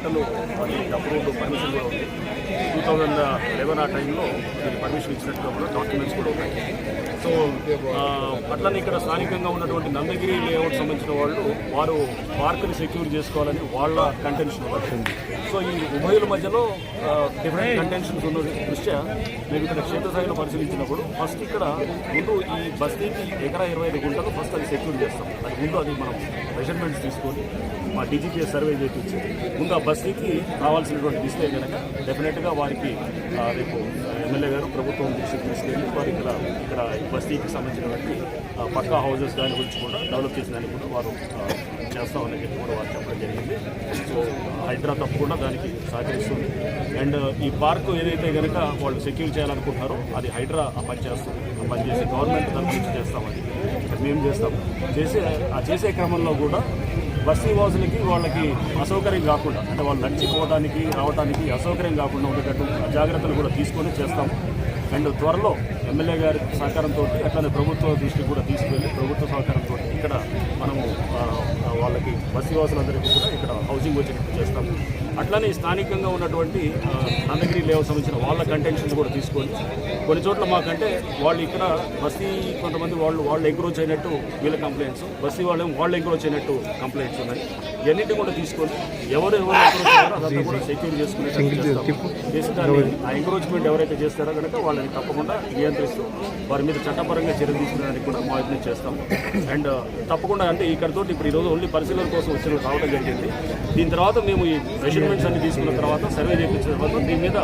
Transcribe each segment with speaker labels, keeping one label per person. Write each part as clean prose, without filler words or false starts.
Speaker 1: Total approved permission కూడా ఉంది. 2011 ఆ టైంలో దీనికి పర్మిషన్ ఇచ్చినట్టుగా కూడా డాక్యుమెంట్స్ కూడా ఉన్నాయి. సో అట్లనే ఇక్కడ స్థానికంగా ఉన్నటువంటి నందగిరి లేఅవుట్ సంబంధించిన వారు పార్కుని సెక్యూర్ చేసుకోవాలని వాళ్ళ కంటెన్షన్ వచ్చింది. సో ఈ ఉభయుల మధ్యలో డిఫరెంట్ కంటెన్షన్స్ ఉన్న దృష్ట్యా మేము ఇక్కడ క్షేత్రస్థాయిలో పరిశీలించినప్పుడు ఫస్ట్ ఇక్కడ ముందు ఈ బస్తీకి ఎకరా 25 గుంటలు ఫస్ట్ అది సెక్యూర్ చేస్తాం. అది ముందు అది మనం మెజర్మెంట్స్ తీసుకొని మా డీజీపీఎస్ సర్వే చేయించి ముందు ఆ బస్తీకి కావాల్సినటువంటి ఇస్తే కనుక డెఫినెట్గా వారికి రేపు ఎమ్మెల్యే గారు ప్రభుత్వం దృష్టికి తీసుకెళ్ళి వారు ఇక్కడ బస్తీకి సంబంధించినటువంటి పక్కా హౌజెస్ దాని గురించి కూడా డెవలప్ చేసిన దానికి కూడా వారు చేస్తామని చెప్పి కూడా వారు చెప్పడం జరిగింది. సో హైడ్రా తప్పకుండా దానికి సహకరిస్తుంది. అండ్ ఈ పార్కు ఏదైతే కనుక వాళ్ళు సెక్యూర్ చేయాలనుకుంటున్నారో అది హైడ్రా పనిచేస్తుంది. పనిచేసి గవర్నమెంట్ తరఫు నుంచి చేస్తామని మేము చేస్తాము. చేసే క్రమంలో కూడా బస్తీ వాసులకి వాళ్ళకి అసౌకర్యం కాకుండా అంటే వాళ్ళు నడిచిపోవడానికి రావడానికి అసౌకర్యం కాకుండా ఉండేటట్టు జాగ్రత్తలు కూడా తీసుకొని చేస్తాము. అండ్ త్వరలో ఎమ్మెల్యే గారి సహకారంతో అట్లనే ప్రభుత్వ దృష్టికి కూడా తీసుకువెళ్ళి ప్రభుత్వ సహకారంతో ఇక్కడ మనము వాళ్ళకి బస్తీవాసులందరికీ కూడా ఇక్కడ హౌసింగ్ వచ్చేటట్టు చేస్తాము. అట్లనే స్థానికంగా ఉన్నటువంటి నందగిరి లేఅవుట్ సంబంధించిన వాళ్ళ కంటెన్షన్స్ కూడా తీసుకొని కొన్ని చోట్ల మాకంటే వాళ్ళు ఇక్కడ బస్తీ కొంతమంది వాళ్ళు ఎంక్రోచ్ అయినట్టు వీళ్ళ కంప్లైంట్స్, బస్తీ వాళ్ళు ఎంక్రోచ్ అయినట్టు కంప్లైంట్స్ ఉన్నాయి. ఇవన్నింటినీ కూడా తీసుకొని ఎవరు ఎంక్రోచ్ అయ్యారో అదంతా కూడా సెక్యూర్ చేసి దాన్ని ఆ ఎంక్రోచ్మెంట్ ఎవరైతే చేస్తారో కనుక వాళ్ళని తప్పకుండా నియంత్రిస్తూ వారి మీద చట్టపరంగా చర్యలు తీసుకునేదానికి కూడా మా యత్నం చేస్తాము. అండ్ తప్పకుండా అంటే ఇక్కడతో ఇప్పుడు ఈరోజు ఓన్లీ పరిశీలన కోసం వచ్చిన రావడం జరిగింది. దీని తర్వాత మేము ఈ మెజర్మెంట్స్ అన్ని తీసుకున్న తర్వాత సర్వే చేయించిన తర్వాత దీని మీద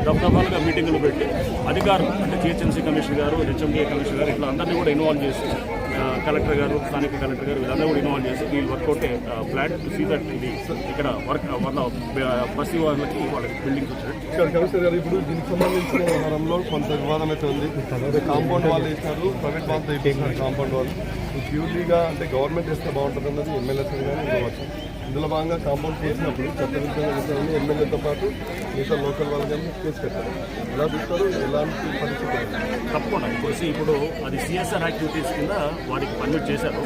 Speaker 1: దఫాలుగా మీటింగులు పెట్టి అధికారులు అంటే జిహెచ్ఎంసీ కమిషనర్ గారు, హెచ్ఎండిఏ కమిషనర్ గారు ఇట్లా అందరినీ కూడా ఇన్వాల్వ్ చేసి కలెక్టర్ గారు, స్థానిక కలెక్టర్ గారు వీళ్ళందరూ కూడా ఇన్వాల్వ్ చేసి వీళ్ళు work out plan to see that ఇది ఇక్కడ వర్క్ వాళ్ళ బస్తీ వాళ్ళకి వాళ్ళకి బిల్డింగ్స్ వచ్చాయి.
Speaker 2: కమిషనర్ గారు ఇప్పుడు దీనికి సంబంధించిన వ్యవహారంలో కొంత వివాదం అయితే ఉంది. కాంపౌండ్ వాళ్ళు వేసినారు, ప్రైవేట్ వాళ్ళతో వేసినారు. కాంపౌండ్ వాళ్ళు ప్యూర్లీగా అంటే గవర్నమెంట్ వేస్తే బాగుంటుంది అన్నది ఎమ్మెల్యేస్ కానీ ఉండవచ్చు. ఇందులో భాగంగా కాంపౌండ్ చేసినప్పుడు చట్టవిరుద్ధంగా చేశారని ఎమ్మెల్యేతో పాటు మిగతా లోకల్ వాళ్ళు కానీ కేసు పెట్టారు. ఎలా చూస్తారు, ఎలాంటి పరిస్థితులు?
Speaker 1: తప్పకుండా ఇప్పుడు అది సిఎస్ఆర్ యాక్టివిటీస్ కింద వారికి పర్మిట్ చేశారు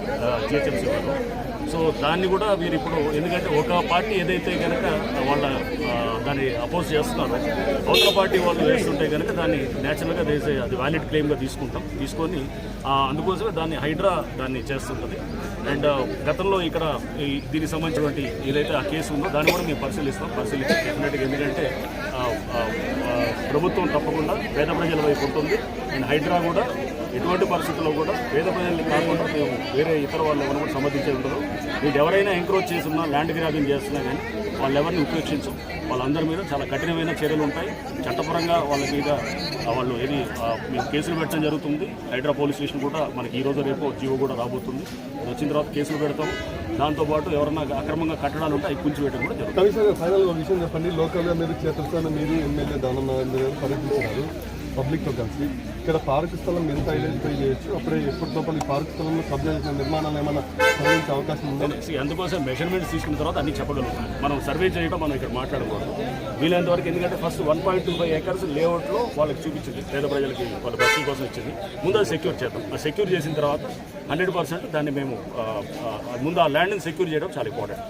Speaker 1: జిహెచ్ఎంసీ వాళ్ళు. సో దాన్ని కూడా వీరు ఇప్పుడు ఎందుకంటే ఒక పార్టీ ఏదైతే కనుక వాళ్ళ దాన్ని అపోజ్ చేస్తున్నారో అవతల పార్టీ వాళ్ళు వేస్తుంటే కనుక దాన్ని న్యాచురల్గా అది వ్యాలిడ్ క్లెయిమ్గా తీసుకొని అందుకోసమే దాన్ని హైడ్రా దాన్ని చేస్తుంటుంది. అండ్ గతంలో ఇక్కడ దీనికి సంబంధించినటువంటి ఏదైతే ఆ కేసు ఉందో దాన్ని కూడా మేము పరిశీలించి డెఫినెట్గా ఎందుకంటే ప్రభుత్వం తప్పకుండా పేద ప్రజల వైపు ఉంటుంది. అండ్ హైడ్రా కూడా ఎటువంటి పరిస్థితుల్లో కూడా పేద ప్రజల్ని కాకుండా మేము వేరే ఇతర వాళ్ళు ఎవరు కూడా సమర్థించే ఉండదు. వీళ్ళు ఎవరైనా ఎంక్రోచ్ చేస్తున్నా, ల్యాండ్ గ్రాబింగ్ చేస్తున్నా కానీ వాళ్ళు ఎవరిని ఉపేక్షించు. వాళ్ళందరి మీద చాలా కఠినమైన చర్యలు ఉంటాయి. చట్టపరంగా వాళ్ళ మీద వాళ్ళు మేము కేసులు పెట్టడం జరుగుతుంది. హైడ్రా పోలీస్ స్టేషన్ కూడా మనకి ఈరోజు రేపు జీవో కూడా రాబోతుంది. వచ్చిన తర్వాత కేసులు పెడతాం. దాంతోపాటు ఎవరైనా అక్రమంగా కట్టడాలు ఉంటే అవి కూల్చివేయడం కూడా జరుగుతుంది.
Speaker 2: ఫైనల్ విషయం చెప్పండి. లోకల్గా మీరు క్షేత్రస్థానం మీరు ఎమ్మెల్యే దానమ్మ పర్యటించినారు పబ్లిక్తో కలిసి. ఇక్కడ పార్క్ స్థలం ఎంత ఐడెంటిఫై చేయొచ్చు, అప్పుడే ఎప్పటిలోపల ఈ పార్క్ స్థలంలో కబ్జా చేసిన నిర్మాణాలు ఏమైనా సాధించే అవకాశం ఉందా?
Speaker 1: అందుకోసం మెజర్మెంట్స్ తీసుకున్న తర్వాత అన్ని చెప్పగలుగుతాం. మనం సర్వే చేయడం మనం ఇక్కడ మాట్లాడకూడదు వీలైనంత వరకు. ఎందుకంటే ఫస్ట్ 1.25 ఏకర్స్ లేఅవుట్లో వాళ్ళకి చూపించింది, పేద ప్రజలకి వాళ్ళ బస్తీ కోసం ఇచ్చింది. ముందు అది సెక్యూర్ చేద్దాం. ఆ సెక్యూర్ చేసిన తర్వాత 100% దాన్ని మేము ముందు ఆ ల్యాండ్ని సెక్యూర్ చేయడం చాలా ఇంపార్టెంట్.